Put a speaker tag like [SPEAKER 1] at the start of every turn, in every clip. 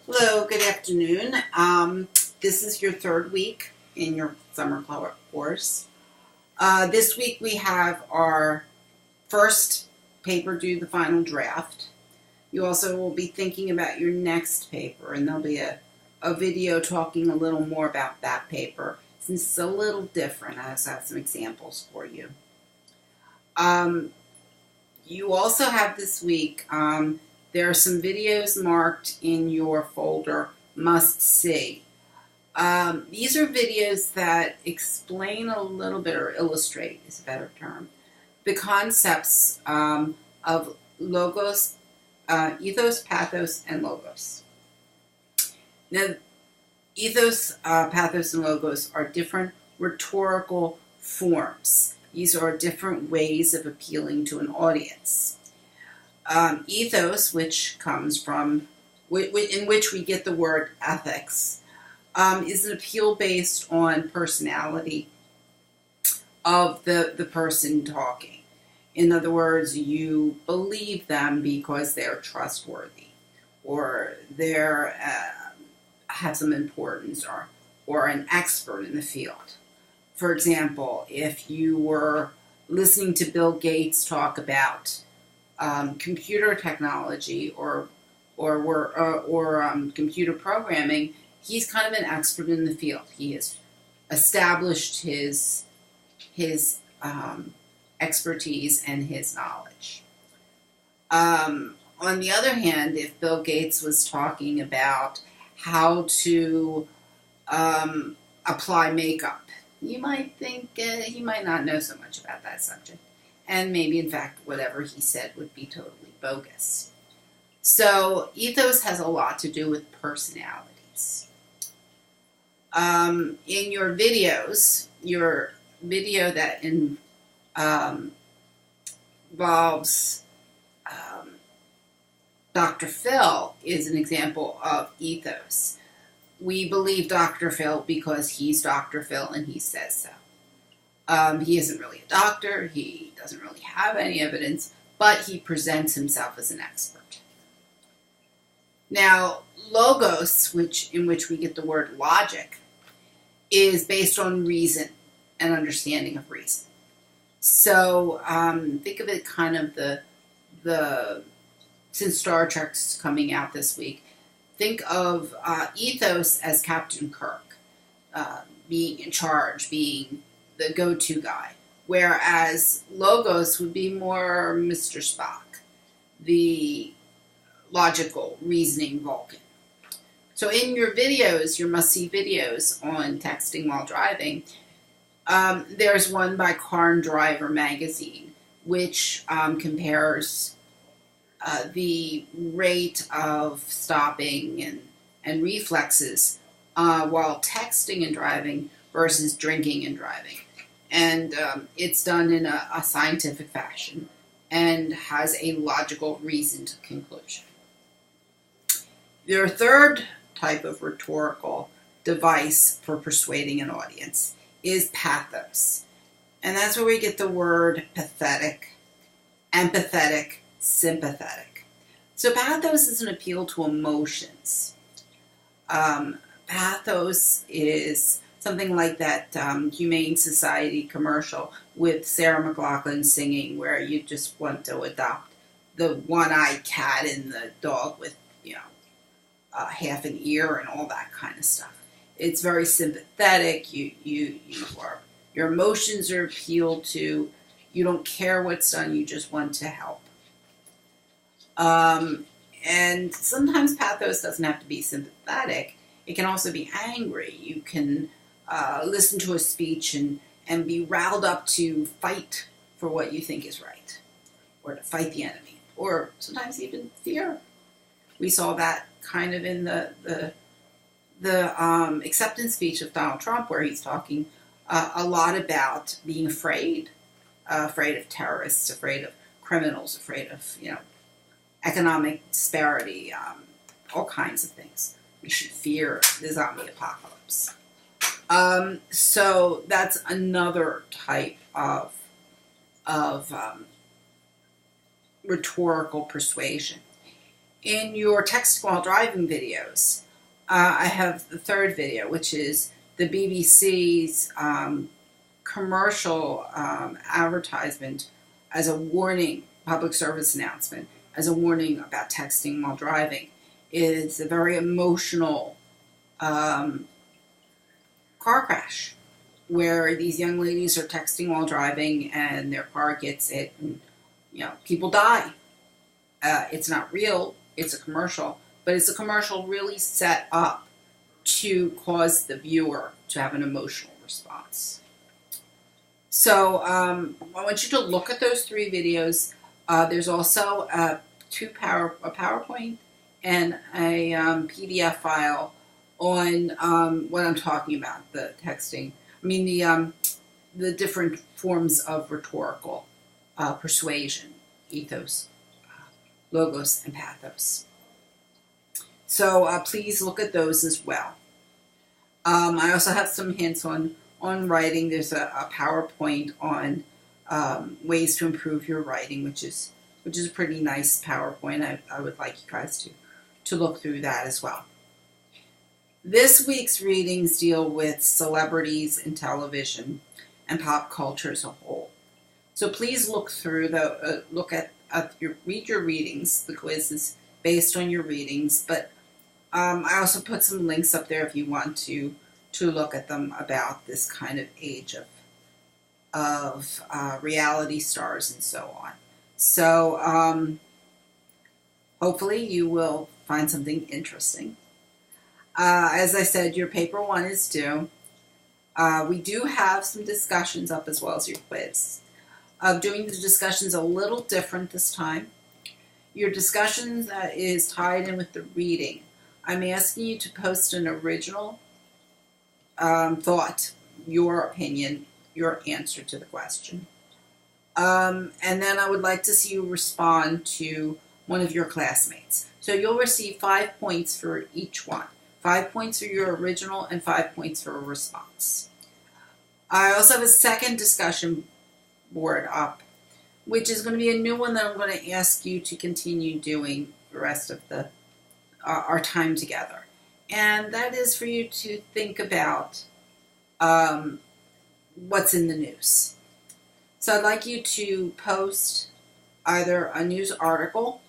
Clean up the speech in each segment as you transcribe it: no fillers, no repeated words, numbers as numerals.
[SPEAKER 1] Hello, good afternoon. This is your third week in your summer course. This week we have our first paper due, the final draft. You also will be thinking about your next paper, and there'll be a video talking a little more about that paper. Since it's a little different, I also have some examples for you. You also have this week, there are some videos marked in your folder, Must See. These are videos that explain a little bit, or illustrate is a better term, the concepts of logos, ethos, pathos, and logos. Now, ethos, pathos, and logos are different rhetorical forms. These are different ways of appealing to an audience. Ethos, which comes from, in which we get the word ethics, is an appeal based on personality of the person talking. In other words, you believe them because they're trustworthy, or they're have some importance, or an expert in the field. For example, if you were listening to Bill Gates talk about computer technology or computer programming, he's kind of an expert in the field. He has established his expertise and his knowledge. On the other hand, if Bill Gates was talking about how to apply makeup, you might think he might not know so much about that subject. And maybe, in fact, whatever he said would be totally bogus. So, ethos has a lot to do with personalities. In your videos, your video that involves Dr. Phil is an example of ethos. We believe Dr. Phil because he's Dr. Phil and he says so. He isn't really a doctor, he doesn't really have any evidence, but he presents himself as an expert. Now, logos, in which we get the word logic, is based on reason and understanding of reason. So think of it kind of since Star Trek's coming out this week, think of ethos as Captain Kirk, being in charge, being the go-to guy, whereas logos would be more Mr. Spock, the logical, reasoning Vulcan. So in your videos, your must-see videos on texting while driving, there's one by Car and Driver magazine, which compares the rate of stopping and reflexes while texting and driving versus drinking and driving. And it's done in a scientific fashion and has a logical, reasoned conclusion. Your third type of rhetorical device for persuading an audience is pathos. And that's where we get the word pathetic, empathetic, sympathetic. So pathos is an appeal to emotions. Pathos is something like that Humane Society commercial with Sarah McLachlan singing, where you just want to adopt the one-eyed cat and the dog with, half an ear and all that kind of stuff. It's very sympathetic. Your emotions are appealed to. You don't care what's done. You just want to help. And sometimes pathos doesn't have to be sympathetic. It can also be angry. You can listen to a speech and be riled up to fight for what you think is right, or to fight the enemy, or sometimes even fear. We saw that kind of in the acceptance speech of Donald Trump, where he's talking a lot about being afraid of terrorists, afraid of criminals, afraid of economic disparity, all kinds of things. We should fear the zombie apocalypse. So that's another type of rhetorical persuasion. In your text while driving videos, I have the third video, which is the BBC's commercial advertisement as a warning, public service announcement, as a warning about texting while driving. It's a very emotional car crash where these young ladies are texting while driving and their car gets hit and, people die. It's not real, it's a commercial, but it's a commercial really set up to cause the viewer to have an emotional response. So I want you to look at those 3 videos. There's also a PowerPoint and a PDF file on what I'm talking about, the texting. I mean the different forms of rhetorical persuasion, ethos, logos, and pathos. So please look at those as well. I also have some hints on writing. There's a PowerPoint on ways to improve your writing, which is a pretty nice PowerPoint. I would like you guys to look through that as well. This week's readings deal with celebrities in television and pop culture as a whole. So please look through read your readings. The quiz is based on your readings, but I also put some links up there if you want to look at them about this kind of age of reality stars and so on. So hopefully you will find something interesting. As I said, your paper 1 is due. We do have some discussions up as well as your quiz. Doing the discussions a little different this time. Your discussions is tied in with the reading. I'm asking you to post an original thought, your opinion, your answer to the question. And then I would like to see you respond to one of your classmates. So you'll receive 5 points for each one. 5 points for your original and 5 points for a response. I also have a second discussion board up, which is going to be a new one that I'm going to ask you to continue doing the rest of our time together. And that is for you to think about what's in the news. So I'd like you to post either a news article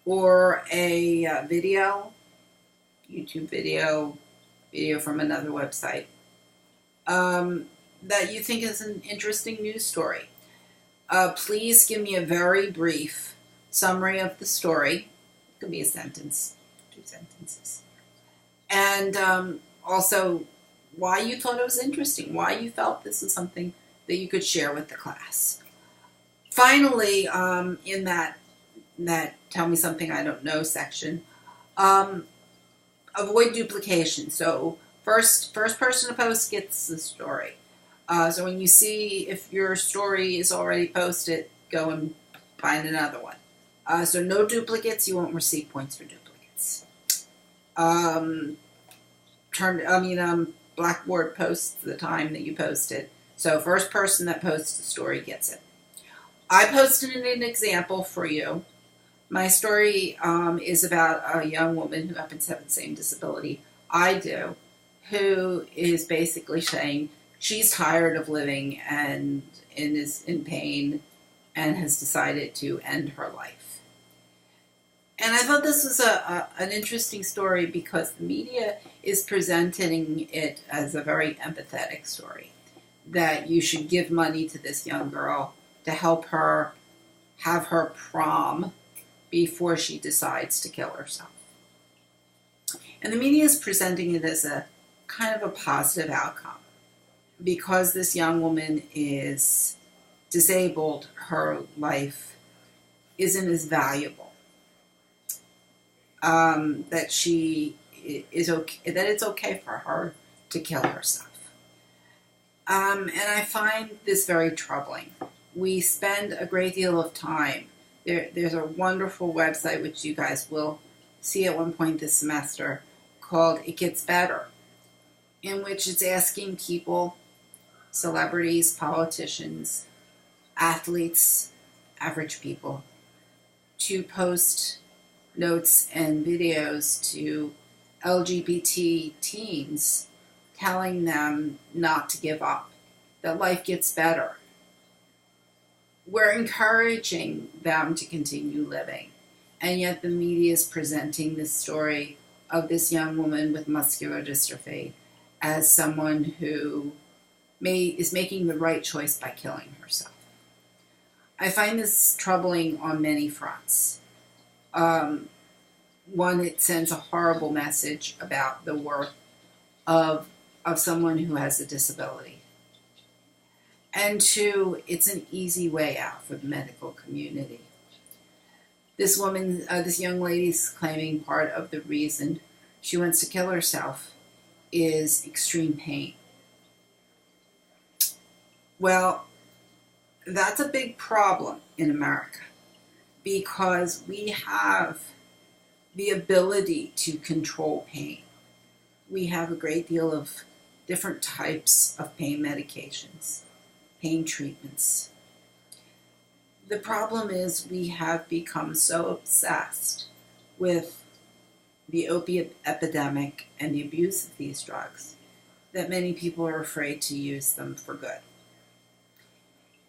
[SPEAKER 1] or a video, YouTube video from another website, that you think is an interesting news story. Please give me a very brief summary of the story. It could be a sentence, 2 sentences. And also why you thought it was interesting, why you felt this is something that you could share with the class. Finally, in that Tell Me Something I Don't Know section, avoid duplication. So first person to post gets the story. So when you see if your story is already posted, go and find another one. So no duplicates. You won't receive points for duplicates. Blackboard posts the time that you posted. So first person that posts the story gets it. I posted an example for you. My story is about a young woman who happens to have the same disability I do, who is basically saying she's tired of living and is in pain and has decided to end her life. And I thought this was an interesting story because the media is presenting it as a very empathetic story, that you should give money to this young girl to help her have her prom before she decides to kill herself. And the media is presenting it as a kind of a positive outcome. Because this young woman is disabled, her life isn't as valuable. That it's okay for her to kill herself. And I find this very troubling. We spend a great deal of time. There's a wonderful website which you guys will see at one point this semester called It Gets Better, in which it's asking people, celebrities, politicians, athletes, average people, to post notes and videos to LGBT teens, telling them not to give up, that life gets better. We're encouraging them to continue living, and yet the media is presenting this story of this young woman with muscular dystrophy as someone who is making the right choice by killing herself. I find this troubling on many fronts. One, it sends a horrible message about the worth of someone who has a disability. And two, it's an easy way out for the medical community. This woman, this young lady's claiming part of the reason she wants to kill herself is extreme pain. Well, that's a big problem in America because we have the ability to control pain. We have a great deal of different types of pain medications, pain treatments. The problem is we have become so obsessed with the opiate epidemic and the abuse of these drugs that many people are afraid to use them for good.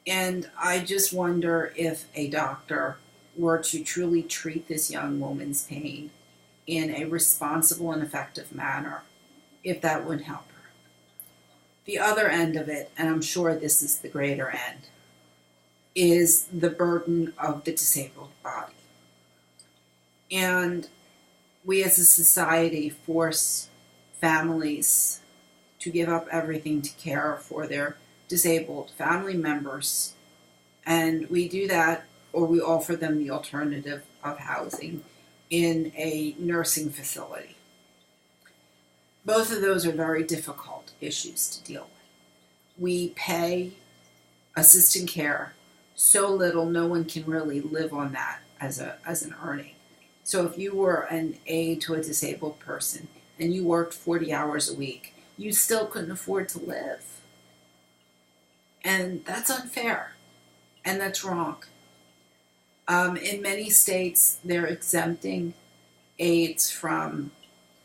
[SPEAKER 1] And I just wonder if a doctor were to truly treat this young woman's pain in a responsible and effective manner, if that would help her. The other end of it, and I'm sure this is the greater end, is the burden of the disabled body. And we as a society force families to give up everything to care for their disabled family members. And we do that, or we offer them the alternative of housing in a nursing facility. Both of those are very difficult issues to deal with. We pay assistant care so little, no one can really live on that as an earning. So if you were an aide to a disabled person and you worked 40 hours a week, you still couldn't afford to live. And that's unfair, and that's wrong. In many states, they're exempting aides from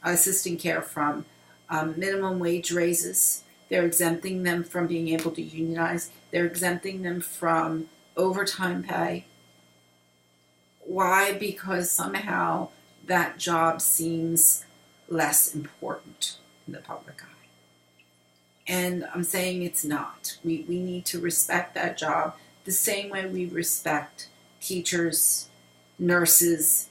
[SPEAKER 1] assistant care from minimum wage raises. They're exempting them from being able to unionize. They're exempting them from overtime pay. Why? Because somehow that job seems less important in the public eye. And I'm saying it's not. We need to respect that job the same way we respect teachers, nurses,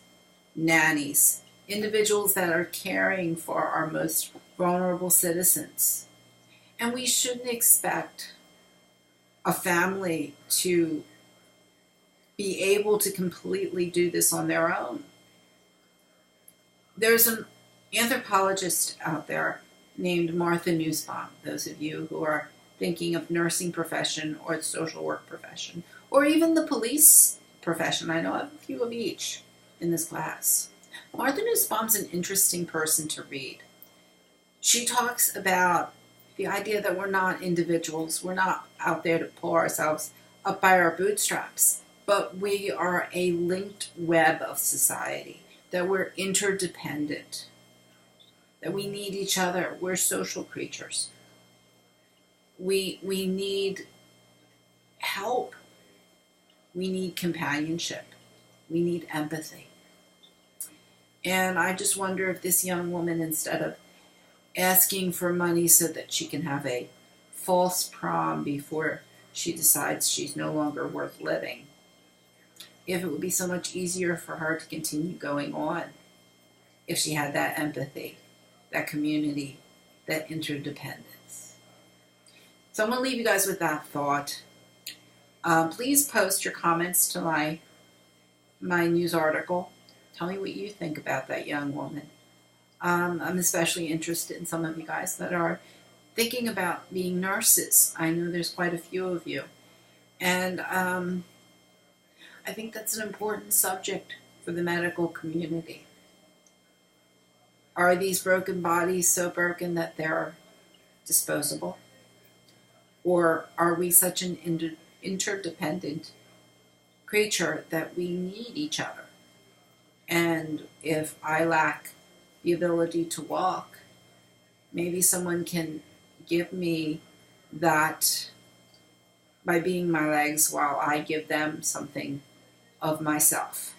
[SPEAKER 1] nannies, individuals that are caring for our most vulnerable citizens. And we shouldn't expect a family to be able to completely do this on their own. There's an anthropologist out there named Martha Nussbaum, those of you who are thinking of nursing profession or the social work profession, or even the police profession. I know I have a few of each in this class. Martha Nussbaum's an interesting person to read. She talks about the idea that we're not individuals. We're not out there to pull ourselves up by our bootstraps, but we are a linked web of society, that we're interdependent, that we need each other. We're social creatures. We need help. We need companionship. We need empathy. And I just wonder if this young woman, instead of asking for money so that she can have a false prom before she decides she's no longer worth living, if it would be so much easier for her to continue going on if she had that empathy, that community, that interdependence. So I'm going to leave you guys with that thought. Please post your comments to my news article. Tell me what you think about that young woman. I'm especially interested in some of you guys that are thinking about being nurses. I know there's quite a few of you. And I think that's an important subject for the medical community. Are these broken bodies so broken that they're disposable? Or are we such an interdependent creature that we need each other? And if I lack the ability to walk, maybe someone can give me that by being my legs while I give them something of myself.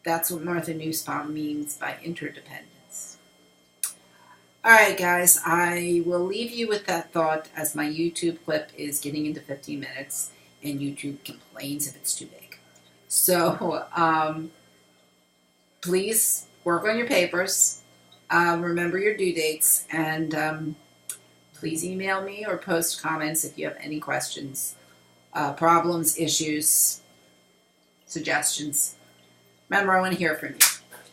[SPEAKER 1] That's what Martha Nussbaum means by interdependence. All right, guys, I will leave you with that thought as my YouTube clip is getting into 15 minutes and YouTube complains if it's too big. So please work on your papers. Remember your due dates, and please email me or post comments if you have any questions, problems, issues, suggestions. Remember, I want to hear from you.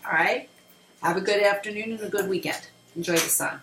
[SPEAKER 1] All right? Have a good afternoon and a good weekend. Enjoy the sun.